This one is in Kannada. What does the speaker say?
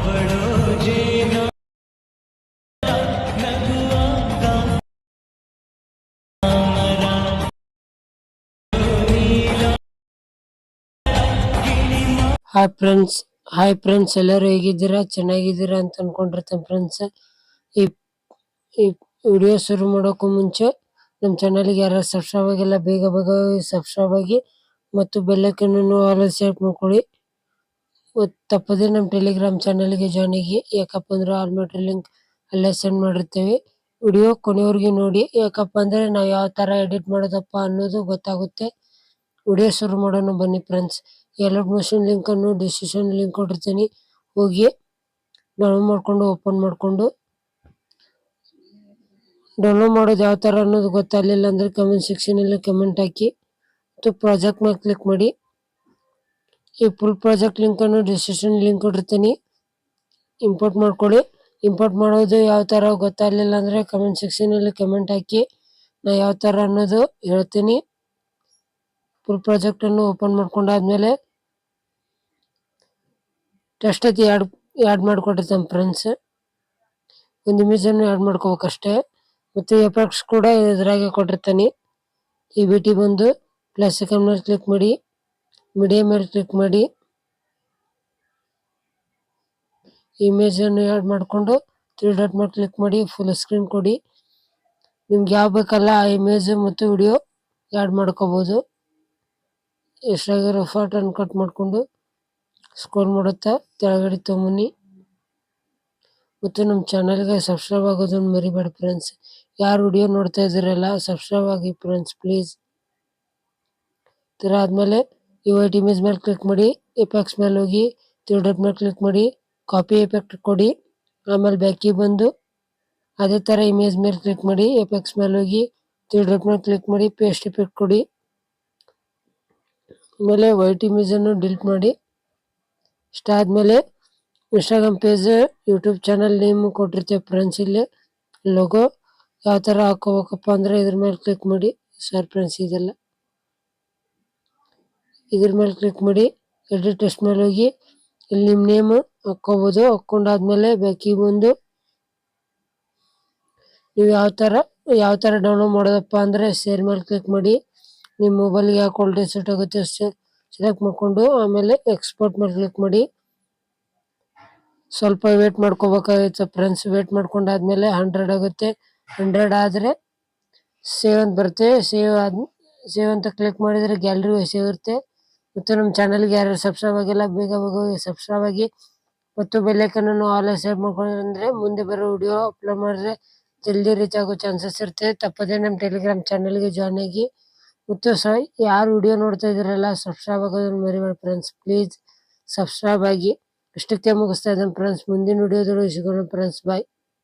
ಹಾಯ್ ಫ್ರೆಂಡ್ಸ್ ಹಾಯ್ ಫ್ರೆಂಡ್ಸ್ ಎಲ್ಲರೂ ಹೇಗಿದ್ದೀರಾ? ಚೆನ್ನಾಗಿದ್ದೀರಾ ಅಂತ ಅನ್ಕೊಂಡಿರ್ತೇನೆ ಫ್ರೆಂಡ್ಸ್. ಈ ಈ ವಿಡಿಯೋ ಶುರು ಮಾಡೋಕ್ಕೂ ಮುಂಚೆ ನಮ್ಮ ಚಾನಲ್ಗೆ ಯಾರು ಸಬ್ಸ್ಕ್ರೈಬ್ ಆಗಿಲ್ಲ ಬೇಗ ಬೇಗ ಸಬ್ಸ್ಕ್ರೈಬ್ ಆಗಿ ಮತ್ತು ಬೆಲ್ಲೈಕನ್ನು ಆಲ್ ಸೆಟ್ ಮಾಡ್ಕೊಳ್ಳಿ. ತಪ್ಪದೇ ನಮ್ಮ ಟೆಲಿಗ್ರಾಮ್ ಚಾನಲ್ಗೆ ಜಾಯ್ನ್ ಆಗಿ. ಯಾಕಪ್ಪ ಅಂದ್ರೆ ಆಲ್ ಮೆಟೀರಿಯಲ್ ಲಿಂಕ್ ಅಲ್ಲೇ ಸೆಂಡ್ ಮಾಡಿರ್ತೇವೆ. ವಿಡಿಯೋ ಕೊನೆವರೆಗೆ ನೋಡಿ, ಯಾಕಪ್ಪ ಅಂದ್ರೆ ನಾವು ಯಾವ ಥರ ಎಡಿಟ್ ಮಾಡೋದಪ್ಪ ಅನ್ನೋದು ಗೊತ್ತಾಗುತ್ತೆ. ವಿಡಿಯೋ ಶುರು ಮಾಡೋಣ ಬನ್ನಿ ಫ್ರೆಂಡ್ಸ್. ಎಲ್ಲ ಮೋಷನ್ ಲಿಂಕನ್ನು ಡಿಸ್ಕ್ರಿಪ್ಷನ್ ಲಿಂಕ್ ಕೊಟ್ಟಿರ್ತೀನಿ, ಹೋಗಿ ಡೌನ್ಲೋಡ್ ಮಾಡ್ಕೊಂಡು ಓಪನ್ ಮಾಡಿಕೊಂಡು. ಡೌನ್ಲೋಡ್ ಮಾಡೋದು ಯಾವ ಥರ ಅನ್ನೋದು ಗೊತ್ತಾಗಲಿಲ್ಲ ಅಂದರೆ ಕಮೆಂಟ್ ಸೆಕ್ಷನಲ್ಲಿ ಕಮೆಂಟ್ ಹಾಕಿ ಮತ್ತು ಪ್ರಾಜೆಕ್ಟ್ ಮೇಲೆ ಕ್ಲಿಕ್ ಮಾಡಿ. ಈ ಫುಲ್ ಪ್ರಾಜೆಕ್ಟ್ ಲಿಂಕನ್ನು ಡಿಸ್ಕ್ರಿಪ್ಷನ್ ಲಿಂಕ್ ಕೊಟ್ಟಿರ್ತೀನಿ, ಇಂಪೋರ್ಟ್ ಮಾಡ್ಕೊಳ್ಳಿ. ಇಂಪೋರ್ಟ್ ಮಾಡೋದು ಯಾವ ಥರ ಗೊತ್ತಾಗಲಿಲ್ಲ ಅಂದರೆ ಕಮೆಂಟ್ ಸೆಕ್ಷನಲ್ಲಿ ಕಮೆಂಟ್ ಹಾಕಿ, ನಾ ಯಾವ ಥರ ಅನ್ನೋದು ಹೇಳ್ತೀನಿ. ಫುಲ್ ಪ್ರಾಜೆಕ್ಟನ್ನು ಓಪನ್ ಮಾಡ್ಕೊಂಡಾದ್ಮೇಲೆ ಟೆಸ್ಟ್ ಐತಿ ಆ್ಯಡ್ ಮಾಡಿಕೊಟ್ಟಿರ್ತಾನೆ ಫ್ರೆಂಡ್ಸ್. ಒಂದು ಇಮೇಜನ್ನು ಆ್ಯಡ್ ಮಾಡ್ಕೋಬೇಕಷ್ಟೇ. ಮತ್ತು ಎಫೆಕ್ಟ್ಸ್ ಕೂಡ ಇದ್ರಾಗೆ ಕೊಟ್ಟಿರ್ತಾನೆ. ಈ ಬಿಟಿ ಬಂದು ಪ್ಲಸ್ ಐಕಾನ್ ಮೇಲೆ ಕ್ಲಿಕ್ ಮಾಡಿ, ಮೀಡಿಯಾ ಮೇಲೆ ಕ್ಲಿಕ್ ಮಾಡಿ, ಇಮೇಜನ್ನು ಆ್ಯಡ್ ಮಾಡಿಕೊಂಡು 3 ಡಾಟ್ ಮೇಲೆ ಕ್ಲಿಕ್ ಮಾಡಿ ಫುಲ್ ಸ್ಕ್ರೀನ್ ಕೊಡಿ. ನಿಮ್ಗೆ ಯಾವ ಬೇಕಲ್ಲ ಆ ಇಮೇಜ್ ಮತ್ತು ವಿಡಿಯೋ ಆ್ಯಡ್ ಮಾಡ್ಕೋಬೋದು. ಎಷ್ಟಾಗಿರೋ ಫೋಟೋನ ಕಟ್ ಮಾಡಿಕೊಂಡು ಸ್ಕ್ರೋಲ್ ಮಾಡುತ್ತಾ ಕೆಳಗಡೆ ತೊಗೊಂಬನ್ನಿ. ಮತ್ತು ನಮ್ಮ ಚಾನಲ್ಗೆ ಸಬ್ಸ್ಕ್ರೈಬ್ ಆಗೋದನ್ನು ಮರಿಬೇಡಿ ಫ್ರೆಂಡ್ಸ್. ಯಾರು ವಿಡಿಯೋ ನೋಡ್ತಾ ಇದ್ದೀರಲ್ಲ ಸಬ್ಸ್ಕ್ರೈಬ್ ಆಗಿ ಫ್ರೆಂಡ್ಸ್ ಪ್ಲೀಸ್. ಥರ ಆದಮೇಲೆ ಈ ವೈಟ್ ಇಮೇಜ್ ಮೇಲೆ ಕ್ಲಿಕ್ ಮಾಡಿ, ಎಫೆಕ್ಟ್ಸ್ ಮೇಲೆ ಹೋಗಿ 3 ಡಾಟ್ ಮೇಲೆ ಕ್ಲಿಕ್ ಮಾಡಿ, ಕಾಪಿ ಎಫೆಕ್ಟ್ ಕೊಡಿ. ಆಮೇಲೆ ಬ್ಯಾಕಿಗೆ ಬಂದು ಅದೇ ಥರ ಇಮೇಜ್ ಮೇಲೆ ಕ್ಲಿಕ್ ಮಾಡಿ, ಎಫೆಕ್ಟ್ಸ್ ಮೇಲೆ ಹೋಗಿ 3 ಡಾಟ್ ಮೇಲೆ ಕ್ಲಿಕ್ ಮಾಡಿ, ಪೇಸ್ಟ್ ಎಫೆಕ್ಟ್ ಕೊಡಿ. ಆಮೇಲೆ ವೈಟ್ ಇಮೇಜನ್ನು ಡಿಲೀಟ್ ಮಾಡಿ. ಇಷ್ಟ ಆದಮೇಲೆ Instagram page, YouTube channel name ಕೊಟ್ಟಿರ್ತೇವೆ ಫ್ರೆಂಡ್ಸ್. ಇಲ್ಲಿ ಲೋಗೋ ಯಾವ ಥರ ಹಾಕೋಬೇಕಪ್ಪ ಅಂದರೆ ಇದ್ರ ಮೇಲೆ ಕ್ಲಿಕ್ ಮಾಡಿ. ಸರ್ ಫ್ರೆಂಡ್ಸ್ ಇದೆಲ್ಲ ಇದ್ರ ಮೇಲೆ ಕ್ಲಿಕ್ ಮಾಡಿ, ಎಡಿಟ್ ಟೆಸ್ಟ್ ಮೇಲೆ ಹೋಗಿ ಇಲ್ಲಿ ನಿಮ್ಮ ನೇಮ್ ಹಾಕ್ಕೋಬೋದು. ಹಾಕ್ಕೊಂಡಾದ್ಮೇಲೆ ಬ್ಯಾಕಿಗೆ ಬಂದು ನೀವು ಯಾವ ಥರ ಡೌನ್ಲೋಡ್ ಮಾಡೋದಪ್ಪ ಅಂದರೆ ಶೇರ್ ಮೇಲೆ ಕ್ಲಿಕ್ ಮಾಡಿ. ನಿಮ್ಮ ಮೊಬೈಲ್ಗೆ ಯಾವ ಕ್ವಾಲಿಟಿ ಸೆಟ್ ಆಗುತ್ತೆ ಸೆಲೆಕ್ಟ್ ಮಾಡಿಕೊಂಡು ಆಮೇಲೆ ಎಕ್ಸ್ಪೋರ್ಟ್ ಮೇಲೆ ಕ್ಲಿಕ್ ಮಾಡಿ. ಸ್ವಲ್ಪ ವೇಟ್ ಮಾಡ್ಕೋಬೇಕಾಗುತ್ತೆ ಫ್ರೆಂಡ್ಸ್. ವೇಟ್ ಮಾಡ್ಕೊಂಡಾದ್ಮೇಲೆ 100 ಆಗುತ್ತೆ. 100 ಆದರೆ ಸೇವ್ ಅಂತ ಬರುತ್ತೆ. ಸೇವ್ ಅಂತ ಕ್ಲಿಕ್ ಮಾಡಿದರೆ ಗ್ಯಾಲರಿ ಸೇವ್ ಇರುತ್ತೆ. ಮತ್ತು ನಮ್ಮ ಚಾನಲ್ಗೆ ಯಾರು ಸಬ್ಸ್ಕ್ರೈಬ್ ಆಗಿಲ್ಲ ಬೇಗ ಬೇಗ ಸಬ್ಸ್ಕ್ರೈಬ್ ಆಗಿ ಮತ್ತು ಬೆಲ್ಲೈಕನ್ನು ಆಲ್ ಸೆಟ್ ಮಾಡ್ಕೊಂಡ್ರೆ ಮುಂದೆ ಬರೋ ವಿಡಿಯೋ ಅಪ್ಲೋಡ್ ಮಾಡಿದ್ರೆ ಜಲ್ದಿ ರೀಚ್ ಆಗೋ ಚಾನ್ಸಸ್ ಇರುತ್ತೆ. ತಪ್ಪದೇ ನಮ್ಮ ಟೆಲಿಗ್ರಾಮ್ ಚಾನಲ್ಗೆ ಜಾಯ್ನ್ ಆಗಿ. ಮತ್ತು ಯಾರು ವಿಡಿಯೋ ನೋಡ್ತಾ ಇದ್ದೀರಲ್ಲ ಸಬ್ಸ್ಕ್ರೈಬ್ ಆಗೋದನ್ನು ಮರಿಬೇಡಿ ಫ್ರೆಂಡ್ಸ್ ಪ್ಲೀಸ್. ಸಬ್ಸ್ಕ್ರೈಬ್ ಆಗಿ. ಇಷ್ಟಕ್ಕೆ ಮುಗಿಸ್ತಾ ಇದ್ದೇನೆ ಫ್ರೆಂಡ್ಸ್. ಮುಂದಿನ ವಿಡಿಯೋದೊಳಗೆ ಸಿಗೋಣ ಫ್ರೆಂಡ್ಸ್. ಬಾಯ್.